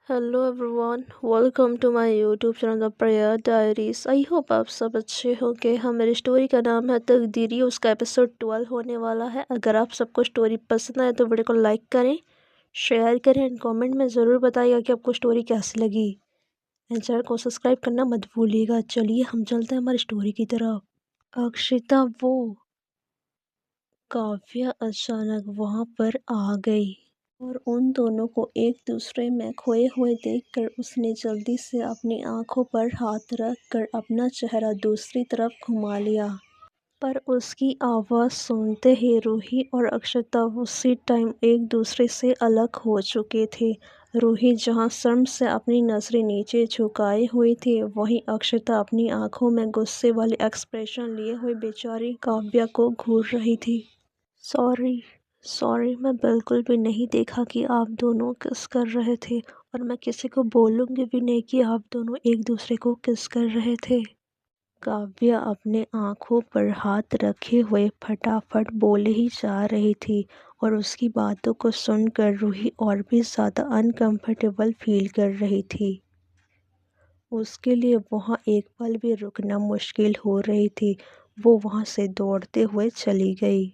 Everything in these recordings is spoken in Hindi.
Hello everyone, welcome to my YouTube channel the prayer diaries. I hope आप सब अच्छे होंगे। मेरी स्टोरी का नाम है तकदीरी। उसका एपिसोड 12 होने वाला है। अगर आप सबको स्टोरी पसंद आए तो वीडियो को लाइक करें, शेयर करें एंड कमेंट में ज़रूर बताइएगा कि आपको स्टोरी कैसी लगी। एंड चैनल को सब्सक्राइब करना मत भूलिएगा। चलिए हम चलते हैं हमारी स्टोरी की तरफ। अक्षिता वो काव्या अचानक वहाँ पर आ गई और उन दोनों को एक दूसरे में खोए हुए देखकर उसने जल्दी से अपनी आंखों पर हाथ रख कर अपना चेहरा दूसरी तरफ घुमा लिया। पर उसकी आवाज़ सुनते ही रूही और अक्षता उसी टाइम एक दूसरे से अलग हो चुके थे। रूही जहां शर्म से अपनी नज़रें नीचे झुकाए हुई थी, वहीं अक्षता अपनी आंखों में गुस्से वाले एक्सप्रेशन लिए हुए बेचारी काव्या को घूर रही थी। सॉरी सॉरी, मैं बिल्कुल भी नहीं देखा कि आप दोनों किस कर रहे थे, और मैं किसी को बोलूँगी भी नहीं कि आप दोनों एक दूसरे को किस कर रहे थे। काव्या अपने आंखों पर हाथ रखे हुए फटाफट बोले ही जा रही थी, और उसकी बातों को सुनकर रूही और भी ज़्यादा अनकंफर्टेबल फील कर रही थी। उसके लिए वहाँ एक पल भी रुकना मुश्किल हो रही थी। वो वहाँ से दौड़ते हुए चली गई।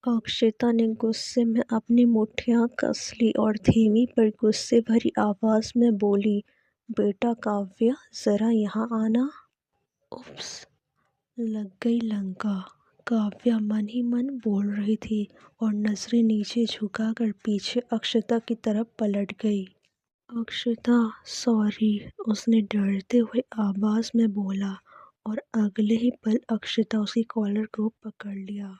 अक्षता ने गुस्से में अपनी मुट्ठियां कस ली और धीमी पर गुस्से भरी आवाज में बोली, बेटा काव्या, जरा यहाँ आना। उप्स, लग गई लंका। काव्या मन ही मन बोल रही थी और नजरें नीचे झुकाकर पीछे अक्षता की तरफ पलट गई। अक्षता सॉरी, उसने डरते हुए आवाज में बोला, और अगले ही पल अक्षता उसकी कॉलर को पकड़ लिया।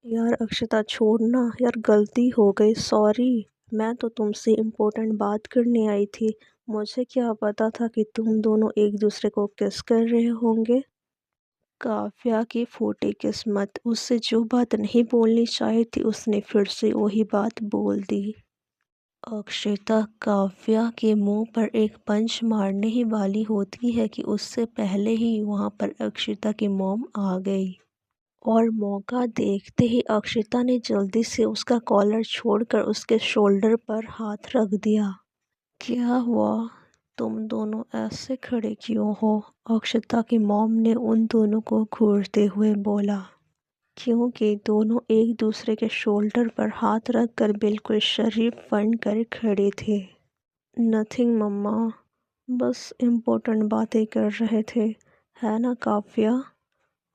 यार अक्षता, छोड़ना यार, गलती हो गई, सॉरी। मैं तो तुमसे इम्पोर्टेंट बात करने आई थी। मुझे क्या पता था कि तुम दोनों एक दूसरे को किस कर रहे होंगे। काव्या की फूटी किस्मत, उससे जो बात नहीं बोलनी चाहिए थी उसने फिर से वही बात बोल दी। अक्षता काव्या के मुंह पर एक पंच मारने ही वाली होती है कि उससे पहले ही वहां पर अक्षता की मॉम आ गई, और मौका देखते ही अक्षता ने जल्दी से उसका कॉलर छोड़कर उसके शोल्डर पर हाथ रख दिया। क्या हुआ? तुम दोनों ऐसे खड़े क्यों हो? अक्षता की मॉम ने उन दोनों को घूरते हुए बोला, क्योंकि दोनों एक दूसरे के शोल्डर पर हाथ रखकर बिल्कुल शरीफ बन कर खड़े थे। नथिंग मम्मा, बस इम्पोर्टेंट बातें कर रहे थे, है ना काव्या?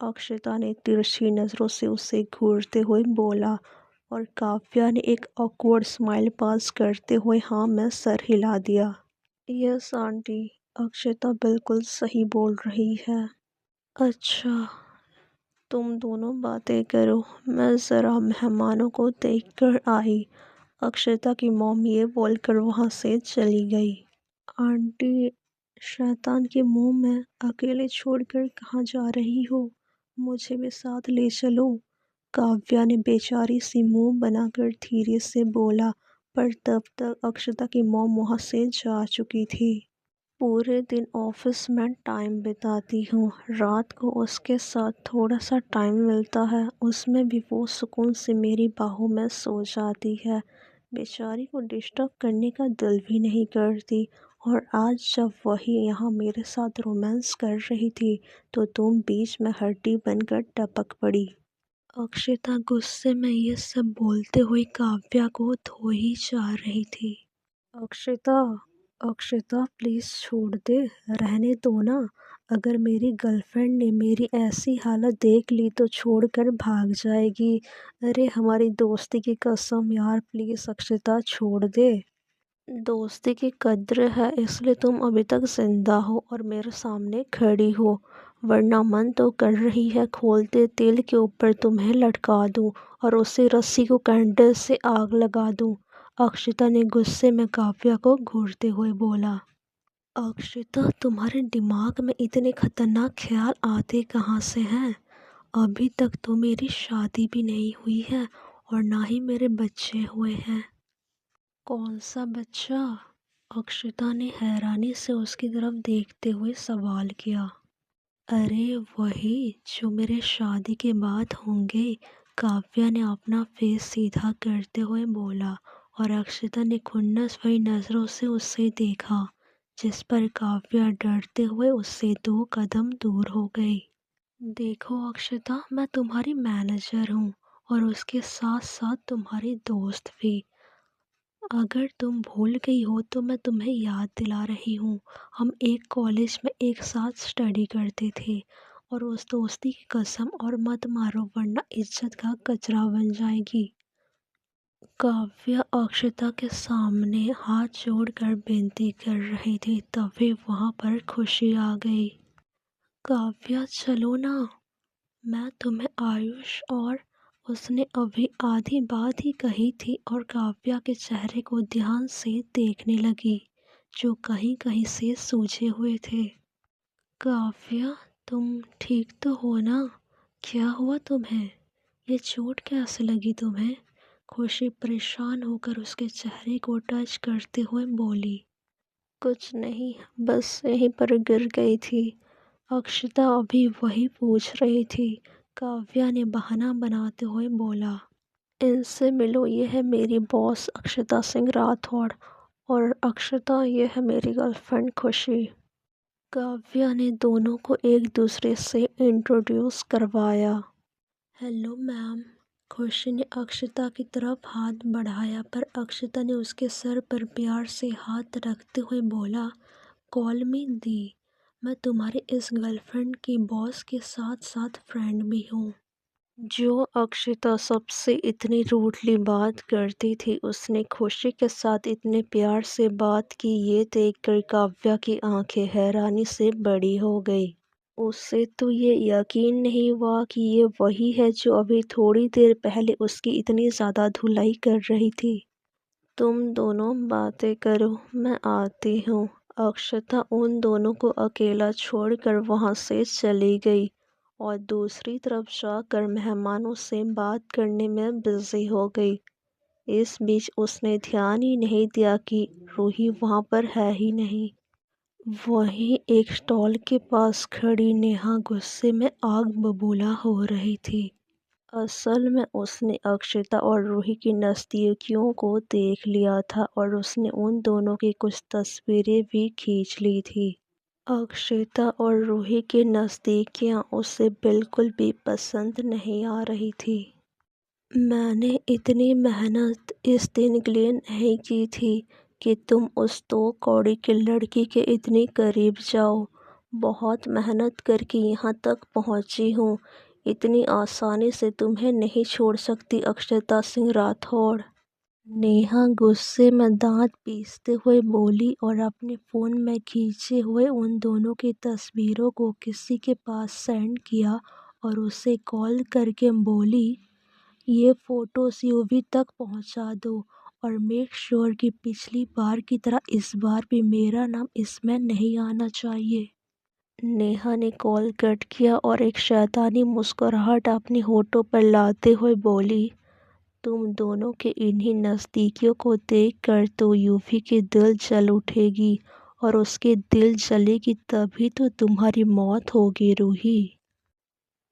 अक्षता ने तिरछी नज़रों से उसे घूरते हुए बोला, और काव्या ने एक ऑकवर्ड स्माइल पास करते हुए हाँ में सर हिला दिया। यस आंटी, अक्षता बिल्कुल सही बोल रही है। अच्छा, तुम दोनों बातें करो, मैं ज़रा मेहमानों को देखकर आई। अक्षता की मॉम ये बोलकर वहाँ से चली गई। आंटी, शैतान के मुंह में अकेले छोड़कर कहाँ जा रही हो? मुझे भी साथ ले चलो। काव्या ने बेचारी सी मुंह बनाकर धीरे से बोला, पर तब तक अक्षता की मॉम वहाँ से जा चुकी थी। पूरे दिन ऑफिस में टाइम बिताती हूँ, रात को उसके साथ थोड़ा सा टाइम मिलता है, उसमें भी वो सुकून से मेरी बाहों में सो जाती है। बेचारी को डिस्टर्ब करने का दिल भी नहीं करती, और आज जब वही यहाँ मेरे साथ रोमांस कर रही थी तो तुम बीच में हड्डी बनकर टपक पड़ी। अक्षता गुस्से में ये सब बोलते हुए काव्या को धो ही जा रही थी। अक्षता, अक्षता प्लीज़ छोड़ दे, रहने दो ना। अगर मेरी गर्लफ्रेंड ने मेरी ऐसी हालत देख ली तो छोड़कर भाग जाएगी। अरे हमारी दोस्ती की कसम यार, प्लीज़ अक्षता छोड़ दे। दोस्ती की कद्र है इसलिए तुम अभी तक जिंदा हो और मेरे सामने खड़ी हो, वरना मन तो कर रही है खोलते तेल के ऊपर तुम्हें लटका दूं और उसी रस्सी को कैंडल से आग लगा दूं। अक्षिता ने गुस्से में काव्या को घूरते हुए बोला। अक्षिता, तुम्हारे दिमाग में इतने खतरनाक ख्याल आते कहाँ से हैं? अभी तक तो मेरी शादी भी नहीं हुई है और ना ही मेरे बच्चे हुए हैं। कौन सा बच्चा? अक्षता ने हैरानी से उसकी तरफ देखते हुए सवाल किया। अरे वही जो मेरे शादी के बाद होंगे। काव्या ने अपना फेस सीधा करते हुए बोला, और अक्षता ने खुन्नस भरी नज़रों से उसे देखा, जिस पर काव्या डरते हुए उससे 2 कदम दूर हो गई। देखो अक्षता, मैं तुम्हारी मैनेजर हूँ और उसके साथ साथ तुम्हारी दोस्त भी। अगर तुम भूल गई हो तो मैं तुम्हें याद दिला रही हूँ। हम एक कॉलेज में एक साथ स्टडी करते थे और उस दोस्ती की कसम और मत मारो वरना इज्जत का कचरा बन जाएगी। काव्या अक्षता के सामने हाथ जोड़कर विनती कर रही थी, तभी वहाँ पर खुशी आ गई। काव्या चलो ना, मैं तुम्हें आयुष और उसने अभी आधी बात ही कही थी और काव्या के चेहरे को ध्यान से देखने लगी, जो कहीं कहीं से सूजे हुए थे। काव्या, तुम ठीक तो हो ना? क्या हुआ तुम्हें? ये चोट कैसे लगी तुम्हें? खुशी परेशान होकर उसके चेहरे को टच करते हुए बोली। कुछ नहीं, बस यहीं पर गिर गई थी। अक्षता अभी वही पूछ रही थी। काव्या ने बहाना बनाते हुए बोला, इनसे मिलो, ये है मेरी बॉस अक्षता सिंह राठौड़, और अक्षता ये है मेरी गर्लफ्रेंड खुशी। काव्या ने दोनों को एक दूसरे से इंट्रोड्यूस करवाया। Hello ma'am. खुशी ने अक्षता की तरफ हाथ बढ़ाया, पर अक्षता ने उसके सर पर प्यार से हाथ रखते हुए बोला, कॉल मी दी। मैं तुम्हारी इस गर्लफ्रेंड की बॉस के साथ साथ फ्रेंड भी हूँ। जो अक्षता सबसे इतनी रूडली बात करती थी, उसने खुशी के साथ इतने प्यार से बात की, ये देखकर काव्या की आंखें हैरानी से बड़ी हो गई। उसे तो ये यकीन नहीं हुआ कि ये वही है जो अभी थोड़ी देर पहले उसकी इतनी ज़्यादा धुलाई कर रही थी। तुम दोनों बातें करो, मैं आती हूँ। अक्षता उन दोनों को अकेला छोड़कर वहाँ से चली गई और दूसरी तरफ जाकर मेहमानों से बात करने में बिजी हो गई। इस बीच उसने ध्यान ही नहीं दिया कि रूही वहाँ पर है ही नहीं। वहीं एक स्टॉल के पास खड़ी नेहा गुस्से में आग बबूला हो रही थी। असल में उसने अक्षता और रूही की नज़दीकियों को देख लिया था और उसने उन दोनों की कुछ तस्वीरें भी खींच ली थी। अक्षता और रूही की नज़दीकियां उसे बिल्कुल भी पसंद नहीं आ रही थी। मैंने इतनी मेहनत इस दिन के लिए नहीं की थी कि तुम उस 2 कौड़ी की लड़की के इतनी करीब जाओ। बहुत मेहनत करके यहाँ तक पहुँची हूँ। इतनी आसानी से तुम्हें नहीं छोड़ सकती अक्षता सिंह राठौड़। नेहा गुस्से में दांत पीसते हुए बोली और अपने फ़ोन में खींचे हुए उन दोनों की तस्वीरों को किसी के पास सेंड किया और उसे कॉल करके बोली, ये फ़ोटोज़ यूवी तक पहुंचा दो और मेक श्योर कि पिछली बार की तरह इस बार भी मेरा नाम इसमें नहीं आना चाहिए। नेहा ने कॉल कट किया और एक शैतानी मुस्कुराहट अपने होठों पर लाते हुए बोली, तुम दोनों के इन्हीं नज़दीकियों को देखकर तो यूवी की दिल जल उठेगी और उसके दिल जलेगी तभी तो तुम्हारी मौत होगी रूही।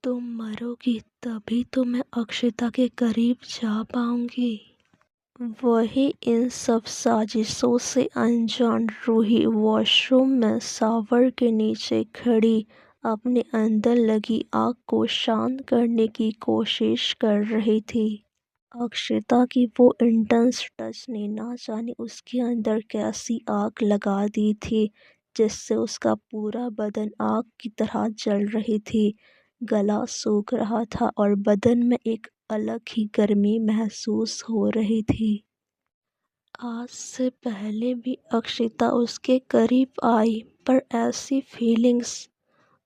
तुम मरोगी तभी तो मैं अक्षता के करीब जा पाऊंगी। वही इन सब साजिशों से अनजान रूही वॉशरूम में शावर के नीचे खड़ी अपने अंदर लगी आग को शांत करने की कोशिश कर रही थी। अक्षता की वो इंटेंस टच ने ना जाने उसके अंदर कैसी आग लगा दी थी, जिससे उसका पूरा बदन आग की तरह जल रही थी। गला सूख रहा था और बदन में एक अलग ही गर्मी महसूस हो रही थी। आज से पहले भी अक्षता उसके करीब आई, पर ऐसी फीलिंग्स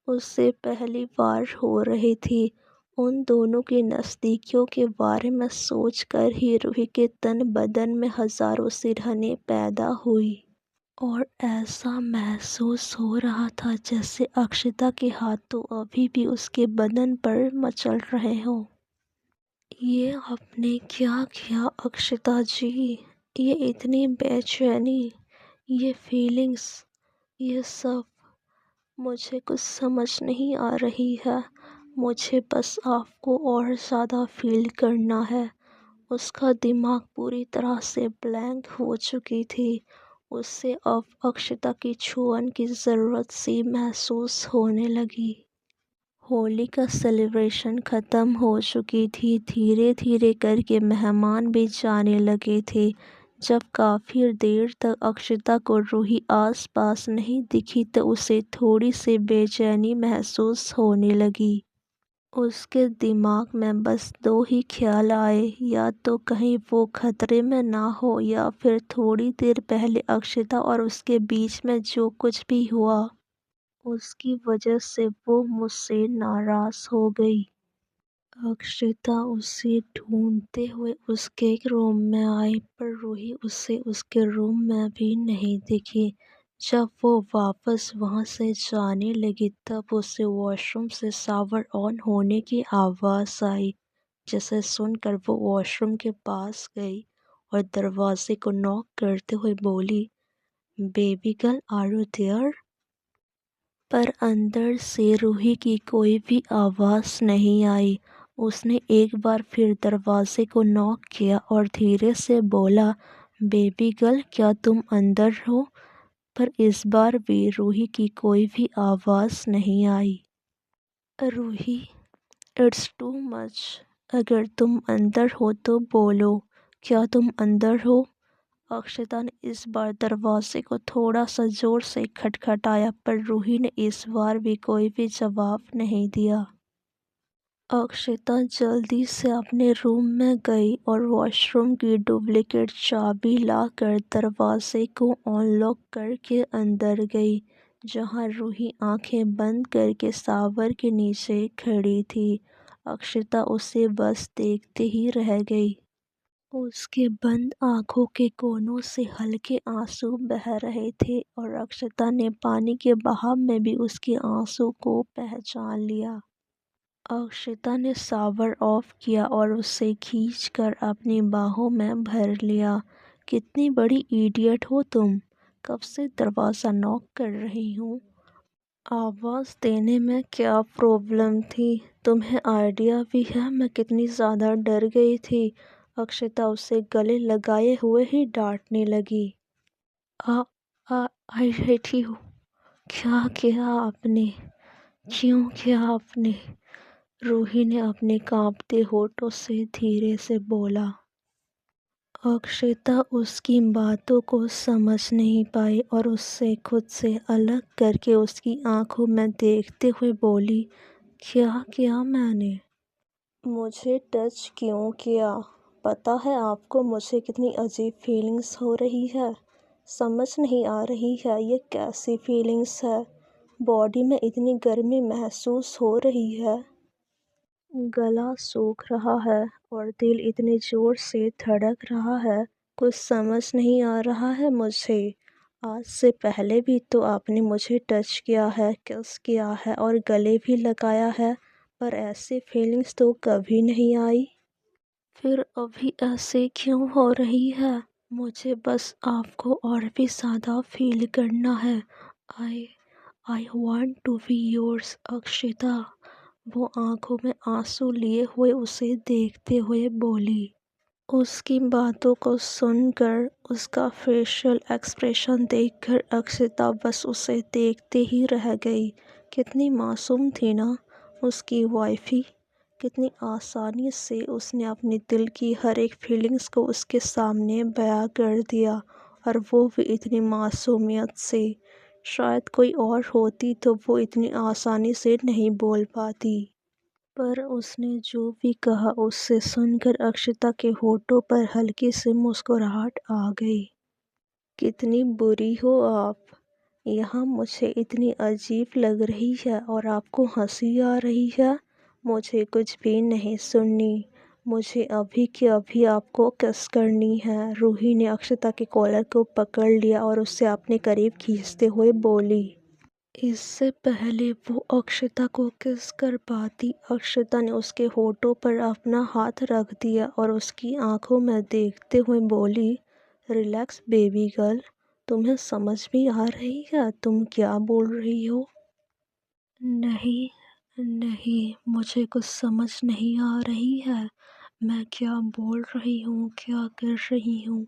उससे पहली बार हो रही थी। उन दोनों की नज़दीकियों के बारे में सोचकर ही रूही के तन बदन में हज़ारों सिरहनें पैदा हुई और ऐसा महसूस हो रहा था जैसे अक्षता के हाथों अभी भी उसके बदन पर मचल रहे हों। ये आपने क्या किया अक्षता जी? ये इतनी बेचैनी, ये फीलिंग्स, ये सब मुझे कुछ समझ नहीं आ रही है। मुझे बस आपको और ज़्यादा फ़ील करना है उसका दिमाग पूरी तरह से ब्लैंक हो चुकी थी। उसे अब अक्षता की छुअन की ज़रूरत सी महसूस होने लगी। होली का सेलिब्रेशन ख़त्म हो चुकी थी। धीरे धीरे करके मेहमान भी जाने लगे थे। जब काफ़ी देर तक अक्षता को रूही आस पास नहीं दिखी तो उसे थोड़ी सी बेचैनी महसूस होने लगी। उसके दिमाग में बस दो ही ख्याल आए, या तो कहीं वो खतरे में ना हो या फिर थोड़ी देर पहले अक्षता और उसके बीच में जो कुछ भी हुआ उसकी वजह से वो मुझसे नाराज़ हो गई। अक्षता उसे ढूंढते हुए उसके रूम में आई, पर रूही उसे उसके रूम में भी नहीं दिखी। जब वो वापस वहां से जाने लगी तब उसे वॉशरूम से शावर ऑन होने की आवाज़ आई, जिसे सुनकर वो वॉशरूम के पास गई और दरवाजे को नॉक करते हुए बोली, baby girl are you there? पर अंदर से रूही की कोई भी आवाज़ नहीं आई। उसने एक बार फिर दरवाजे को नॉक किया और धीरे से बोला, बेबी गर्ल क्या तुम अंदर हो? पर इस बार भी रूही की कोई भी आवाज़ नहीं आई। Roohi, it's too much. अगर तुम अंदर हो तो बोलो, क्या तुम अंदर हो? अक्षता ने इस बार दरवाजे को थोड़ा सा जोर से खटखटाया, पर रूही ने इस बार भी कोई भी जवाब नहीं दिया। अक्षता जल्दी से अपने रूम में गई और वॉशरूम की डुप्लीकेट चाबी लाकर दरवाजे को अनलॉक करके अंदर गई, जहां रूही आंखें बंद करके शावर के नीचे खड़ी थी। अक्षता उसे बस देखते ही रह गई। उसके बंद आंखों के कोनों से हल्के आंसू बह रहे थे और अक्षता ने पानी के बहाव में भी उसके आंसू को पहचान लिया। अक्षता ने शावर ऑफ किया और उसे खींचकर अपनी बाहों में भर लिया। कितनी बड़ी इडियट हो तुम, कब से दरवाज़ा नॉक कर रही हूँ। आवाज़ देने में क्या प्रॉब्लम थी? तुम्हें आइडिया भी है मैं कितनी ज़्यादा डर गई थी। अक्षता उसे गले लगाए हुए ही डांटने लगी। आ आ आई हेट यू। क्या किया आपने? क्यों किया आपने? रूही ने अपने कांपते होठों से धीरे से बोला। अक्षता उसकी बातों को समझ नहीं पाई और उससे खुद से अलग करके उसकी आंखों में देखते हुए बोली, क्या किया मैंने? मुझे टच क्यों किया? पता है आपको मुझे कितनी अजीब फीलिंग्स हो रही है। समझ नहीं आ रही है ये कैसी फीलिंग्स है। बॉडी में इतनी गर्मी महसूस हो रही है, गला सूख रहा है और दिल इतने ज़ोर से धड़क रहा है, कुछ समझ नहीं आ रहा है मुझे। आज से पहले भी तो आपने मुझे टच किया है, किस किया है और गले भी लगाया है, पर ऐसी फीलिंग्स तो कभी नहीं आई। फिर अभी ऐसे क्यों हो रही है? मुझे बस आपको और भी ज़्यादा फील करना है। I I want to be yours Akshita. वो आंखों में आंसू लिए हुए उसे देखते हुए बोली। उसकी बातों को सुनकर, उसका फेशियल एक्सप्रेशन देखकर अक्षिता बस उसे देखते ही रह गई। कितनी मासूम थी ना उसकी वाइफी। कितनी आसानी से उसने अपने दिल की हर एक फीलिंग्स को उसके सामने बयां कर दिया, और वो भी इतनी मासूमियत से। शायद कोई और होती तो वो इतनी आसानी से नहीं बोल पाती। पर उसने जो भी कहा उससे सुनकर अक्षता के होठों पर हल्की सी मुस्कुराहट आ गई। कितनी बुरी हो आप। यहाँ मुझे इतनी अजीब लग रही है और आपको हंसी आ रही है। मुझे कुछ भी नहीं सुननी। मुझे अभी के अभी आपको किस करनी है। रूही ने अक्षता के कॉलर को पकड़ लिया और उसे अपने करीब खींचते हुए बोली। इससे पहले वो अक्षता को किस कर पाती, अक्षता ने उसके होठों पर अपना हाथ रख दिया और उसकी आंखों में देखते हुए बोली, रिलैक्स बेबी गर्ल, तुम्हें समझ भी आ रही है तुम क्या बोल रही हो? नहीं, नहीं, मुझे कुछ समझ नहीं आ रही है। मैं क्या बोल रही हूँ, क्या कर रही हूँ?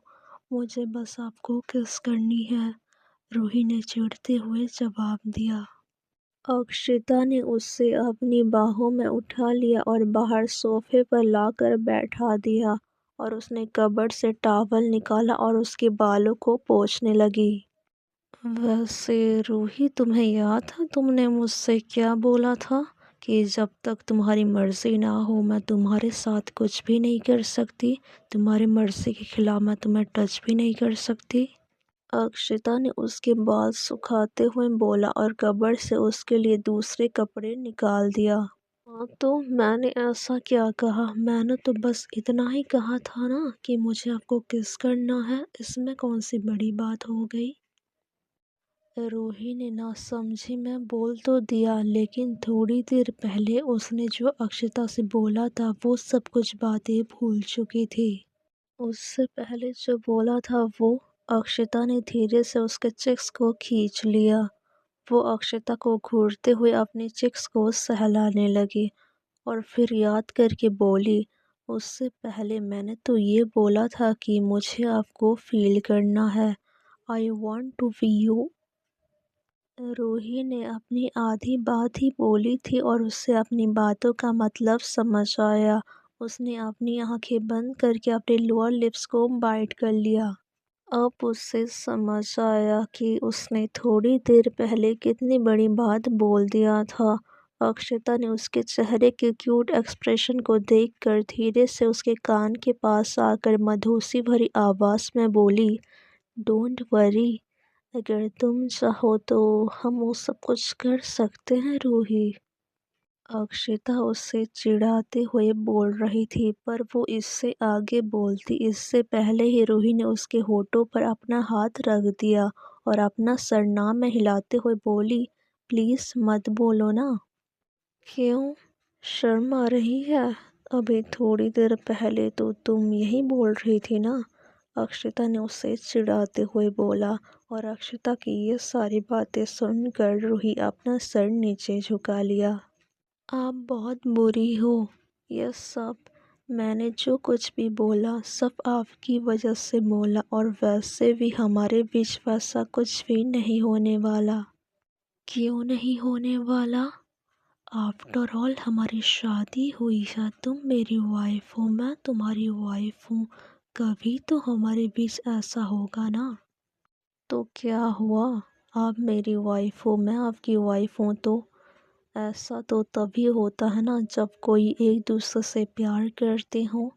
मुझे बस आपको किस करनी है, रूही ने चिढ़ते हुए जवाब दिया। अक्षिता ने उससे अपनी बाहों में उठा लिया और बाहर सोफे पर लाकर बैठा दिया और उसने कबर्ड से टॉवल निकाला और उसके बालों को पोंछने लगी। वैसे रूही, तुम्हें याद है तुमने मुझसे क्या बोला था कि जब तक तुम्हारी मर्ज़ी ना हो मैं तुम्हारे साथ कुछ भी नहीं कर सकती, तुम्हारी मर्ज़ी के खिलाफ मैं तुम्हें टच भी नहीं कर सकती। अक्षिता ने उसके बाल सुखाते हुए बोला और कबर्ड से उसके लिए दूसरे कपड़े निकाल दिया। हाँ तो मैंने ऐसा क्या कहा, मैंने तो बस इतना ही कहा था ना कि मुझे आपको किस करना है, इसमें कौन सी बड़ी बात हो गई। रूही ने नासमझी में बोल तो दिया, लेकिन थोड़ी देर पहले उसने जो अक्षिता से बोला था वो सब कुछ बातें भूल चुकी थी। उससे पहले जो बोला था वो अक्षिता ने धीरे से उसके चिक्स को खींच लिया। वो अक्षिता को घूरते हुए अपनी चिक्स को सहलाने लगी और फिर याद करके बोली, उससे पहले मैंने तो ये बोला था कि मुझे आपको फील करना है। I want to be you. Roohi ने अपनी आधी बात ही बोली थी और उससे अपनी बातों का मतलब समझ आया। उसने अपनी आंखें बंद करके अपने लोअर लिप्स को बाइट कर लिया। अब उसे समझ आया कि उसने थोड़ी देर पहले कितनी बड़ी बात बोल दिया था। अक्षता ने उसके चेहरे के क्यूट एक्सप्रेशन को देखकर धीरे से उसके कान के पास आकर मधुसी भरी आवाज़ में बोली, डोंट वरी, अगर तुम चाहो तो हम वो सब कुछ कर सकते हैं रूही। अक्षिता उससे चिढ़ाते हुए बोल रही थी, पर वो इससे आगे बोलती इससे पहले ही रूही ने उसके होठों पर अपना हाथ रख दिया और अपना सरनाम में हिलाते हुए बोली, प्लीज़ मत बोलो ना। क्यों, शर्म आ रही है? अभी थोड़ी देर पहले तो तुम यही बोल रही थी ना। अक्षिता ने उससे चिढ़ाते हुए बोला और अक्षिता की ये सारी बातें सुनकर रूही अपना सर नीचे झुका लिया। आप बहुत बुरी हो। यह सब मैंने जो कुछ भी बोला सब आपकी वजह से बोला और वैसे भी हमारे बीच वैसा कुछ भी नहीं होने वाला। क्यों नहीं होने वाला? आफ्टर ऑल हमारी शादी हुई है, तुम मेरी वाइफ हो, मैं तुम्हारी वाइफ हूँ, कभी तो हमारे बीच ऐसा होगा ना। तो क्या हुआ, आप मेरी वाइफ हो, मैं आपकी वाइफ हूँ, तो ऐसा तो तभी होता है ना जब कोई एक दूसरे से प्यार करते हो,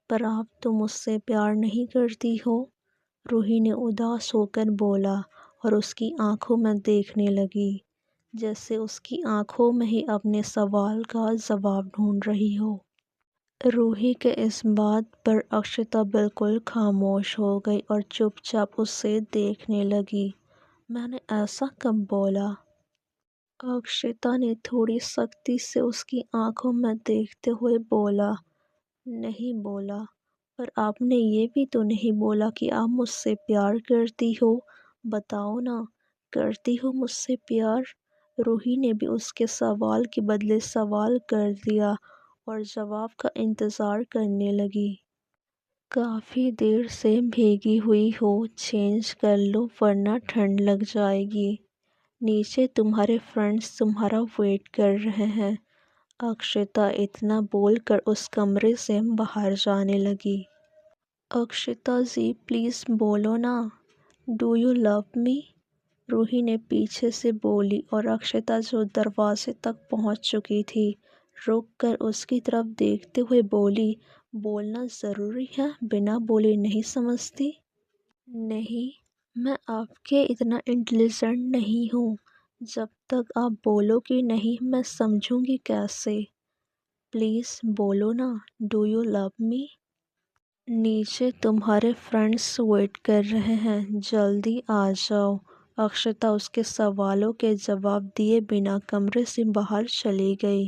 पर आप तो मुझसे प्यार नहीं करती हो। रूही ने उदास होकर बोला और उसकी आंखों में देखने लगी जैसे उसकी आंखों में ही अपने सवाल का जवाब ढूंढ रही हो। रूही के इस बात पर अक्षता बिल्कुल खामोश हो गई और चुपचाप उसे देखने लगी। मैंने ऐसा कब बोला? अक्षता ने थोड़ी सख्ती से उसकी आंखों में देखते हुए बोला, नहीं बोला, पर आपने ये भी तो नहीं बोला कि आप मुझसे प्यार करती हो। बताओ ना, करती हो मुझसे प्यार? रूही ने भी उसके सवाल के बदले सवाल कर दिया और जवाब का इंतज़ार करने लगी। काफ़ी देर से भीगी हुई हो, चेंज कर लो वरना ठंड लग जाएगी। नीचे तुम्हारे फ्रेंड्स तुम्हारा वेट कर रहे हैं। अक्षिता इतना बोलकर उस कमरे से बाहर जाने लगी। अक्षिता जी प्लीज़ बोलो ना, do you love me? Roohi ने पीछे से बोली और अक्षिता जो दरवाजे तक पहुंच चुकी थी रुक कर उसकी तरफ देखते हुए बोली, बोलना ज़रूरी है, बिना बोले नहीं समझती? नहीं, मैं आपके इतना इंटेलिजेंट नहीं हूँ। जब तक आप बोलोगी नहीं मैं समझूंगी कैसे। प्लीज़ बोलो ना, डू यू लव मी? नीचे तुम्हारे फ्रेंड्स वेट कर रहे हैं, जल्दी आ जाओ। अक्षता उसके सवालों के जवाब दिए बिना कमरे से बाहर चली गई।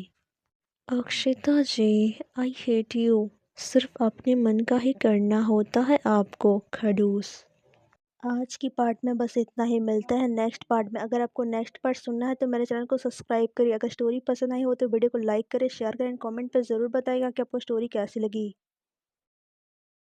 अक्षिता जी, आई हेट यू। सिर्फ अपने मन का ही करना होता है आपको, खड़ूस। आज की पार्ट में बस इतना ही, मिलता है नेक्स्ट पार्ट में। अगर आपको नेक्स्ट पार्ट सुनना है तो मेरे चैनल को सब्सक्राइब करिए। अगर स्टोरी पसंद आई हो तो वीडियो को लाइक करें, शेयर करें, कमेंट पर ज़रूर बताइएगा कि आपको स्टोरी कैसी लगी।